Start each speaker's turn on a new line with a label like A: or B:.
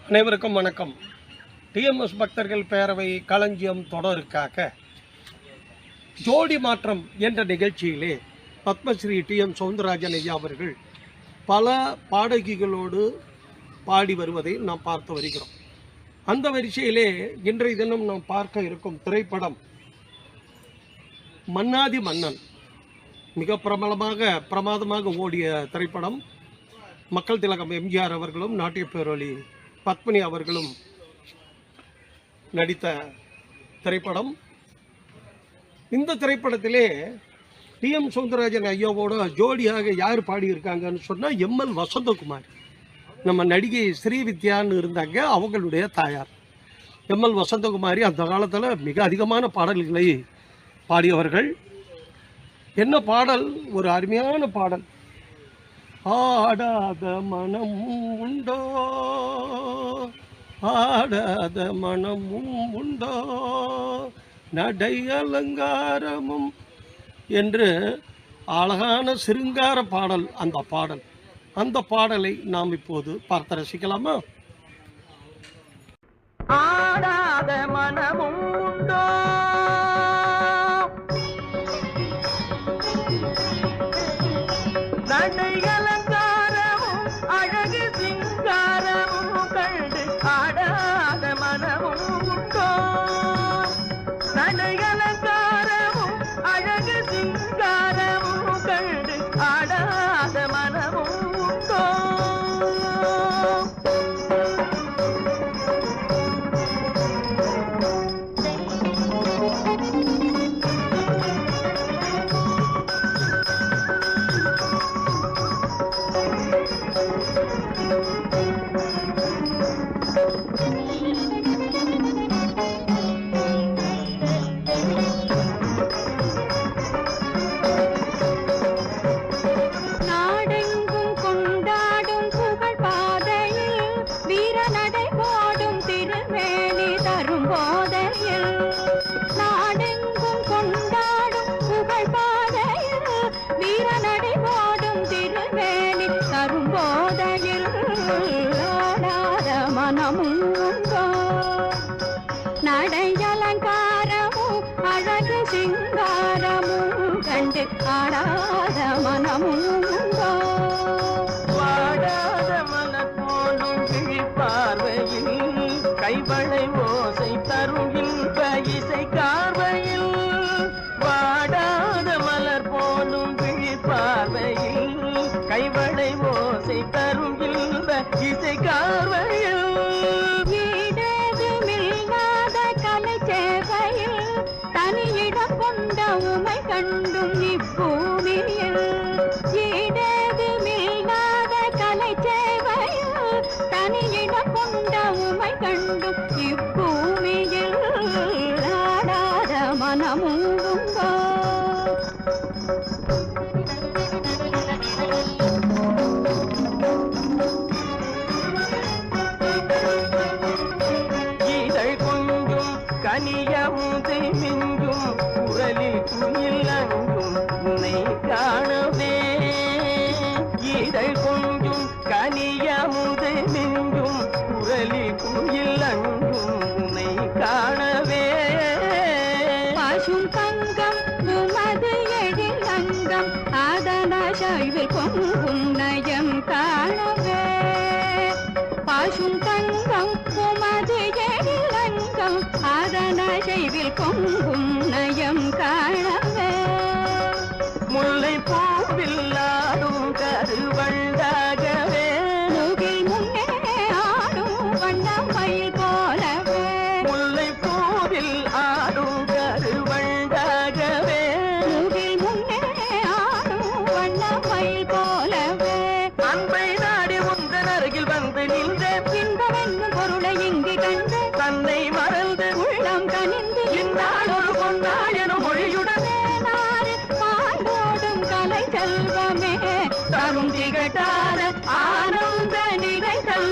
A: அனைவருக்கும் வணக்கம். டிஎம்எஸ் பக்தர்கள் பேரவை களஞ்சியம் தொடருக்காக ஜோடி மாற்றம் என்ற நிகழ்ச்சியிலே பத்மஸ்ரீ டிஎம் சௌந்தரராஜன் ஐயா அவர்கள் பல பாடகிகளோடு பாடி வருவதை நாம் பார்த்து வருகிறோம். அந்த வரிசையிலே இன்றைய தினம் நாம் பார்க்க இருக்கும் திரைப்படம் மன்னாதி மன்னன். மிக பிரமாதமாக ஓடிய திரைப்படம். மக்கள் திலகம் எம்ஜிஆர் அவர்களும் நாட்டிய பேரொளி பத்மினி அவர்களும் நடித்த திரைப்படம். இந்த திரைப்படத்திலே டிஎம் சௌந்தரராஜன் ஐயாவோட ஜோடியாக யார் பாடியிருக்காங்கன்னு சொன்னால் எம்எல் வசந்தகுமார். நம்ம நடிகை ஸ்ரீவித்யான்னு இருந்தாங்க, அவங்களுடைய தாயார் எம்எல் வசந்தகுமாரி. அந்த காலத்தில் மிக அதிகமான பாடல்களை பாடியவர்கள். என்ன பாடல், ஒரு அருமையான பாடல். ஆடாத மனம் உண்டோ, ஆடாத மனமும் உண்டோ, நடை அலங்காரமும் என்று அழகான சிருங்கார பாடல். அந்த பாடலை நாம் இப்போது பார்த்து ரசிக்கலாமா?
B: ஆடாத மனமும் உண்டோ, நடை அலங்காரமும் அழகு சிங்காரமும் கண்டு ஆடாத மனமும் உண்டோ, நடை அலங்காரமும் அழகு சிங்காரமும் கண்டு ஆடாத மனமும் உண்டோ. நடையலங்காரமும் அழகு சிங்காரமும் கண்டு ஆடாத மனமும் வாடாத மலர் போலும் விழிப்பார்வையில் கைவளை ஓசை தரும் இன்ப இசை கார்வையில். வாடாத மலர் போலும் விழிப்பார்வையில் கைவளை ஓசை தரும் இன்ப இசை கார்வையில். தனியிடம் கொண்ட உமை கண்டும் இப்பூமியில், ஈடேது மில்லாத கலை சேவையில் தனியிடம் கொண்ட உமை கண்டும் இப்பூமியில் ஆடாத மனமும் உண்டோ. இதழ் கொஞ்சம் கனியமுதை மிஞ்சும் குரலில் குயில் அங்கும் உன்னை காணவே. இதழ் கொஞ்சம் கனியமுதை மிஞ்சும் குரலில் குயில் அங்கும் உன்னை காணவே. பசும் தங்கம் உமது எழில் அங்கம் அதன சைவில் பொங்கும் நயம் காணவே. பசும் தங்கம் உமது எழில் அங்கம் அதன செய்வில் பொங்கும் நயம் காணவே. முல்லை பூவில் ஆடும் கருவண்டாகவே, முகில் முன்னே ஆடும் வண்ணமயில் போலவே. முல்லை பூவில் ஆடும் கருவண்டாகவே, முகில் முன்னே ஆடும் வண்ணமயில் போலவே. அன்பை நாடி உந்தன் அருகில் வந்து நின்ற இன்பமென்னும் பொருளை இங்கு கண்டு தன்னை மறந்து உள்ளம் கனிந்து இந்நாள் ஒரு பொன்னாள் எனும் மொழியுடனே பாண்டோடும் கலை செல்வமே தரும் திகட்டாத ஆனந்த நிலைகள்